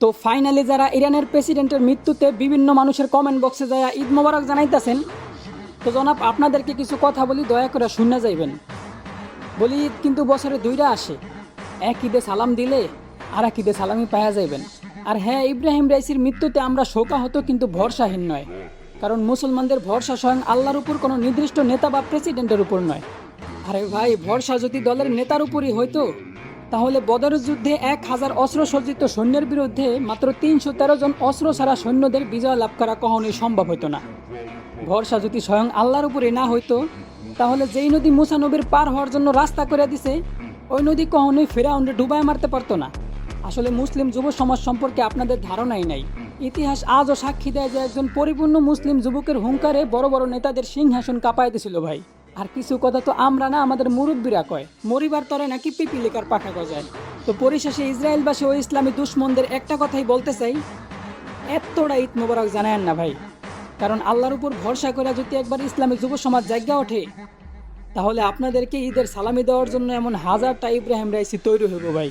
তো ফাইনালি যারা ইরানের প্রেসিডেন্টের মৃত্যুতে বিভিন্ন মানুষের কমেন্ট বক্সে যায় ঈদ মোবারক জানাইতেছেন, তো জনাব আপনাদেরকে কিছু কথা বলি, দয়া করে শুনে যাইবেন। বলি ঈদ কিন্তু বছরে দুইটা আসে, এক ঈদে সালাম দিলে আর এক ঈদে সালামি পাওয়া যাইবেন। আর হ্যাঁ, ইব্রাহিম রাইসির মৃত্যুতে আমরা শোকাহত কিন্তু ভরসাহীন নয়, কারণ মুসলমানদের ভরসা স্বয়ং আল্লাহর উপর, কোনো নির্দিষ্ট নেতা বা প্রেসিডেন্টের উপর নয়। আরে ভাই, ভরসা যদি দলের নেতার উপরই হইতো তাহলে বদরের যুদ্ধে 1000 অস্ত্রসজ্জিত সৈন্যের বিরুদ্ধে মাত্র 313 জন অস্ত্র ছাড়া সৈন্যদের বিজয় লাভ করা কখনোই সম্ভব হতো না। ভরসা যদি স্বয়ং আল্লাহর উপরে না হইতো তাহলে যেই নদী মুসা নবীর পার হওয়ার জন্য রাস্তা করে দিছে, ওই নদী কখনোই ফেরাউনরে ডুবায় মারতে পারতো না। আসলে মুসলিম যুব সমাজ সম্পর্কে আপনাদের ধারণাই নাই। ইতিহাস আজও সাক্ষী দেয় যে একজন পরিপূর্ণ মুসলিম যুবকের হুঙ্কারে বড় বড় নেতাদের সিংহাসন কাঁপায় দিছিল ভাই। আর কিছু কথা তো আমরা না, আমাদের মুরব্বীরা কয়, মরিবার তরে নাকি পিপিলিকার পাখা গজায়। তো পরিশেষে ইসরায়েলবাসী ও ইসলামী দুশ্মনদের একটা কথাই বলতে চাই, এতটা ঈদ মোবারক জানায়েন না ভাই। কারণ আল্লাহর উপর ভরসা করে যদি একবার ইসলামী যুব সমাজ জায়গা ওঠে তাহলে আপনাদেরকে ঈদের সালামি দেওয়ার জন্য এমন হাজারটা ইব্রাহিম রাইসি তৈরি হইব ভাই।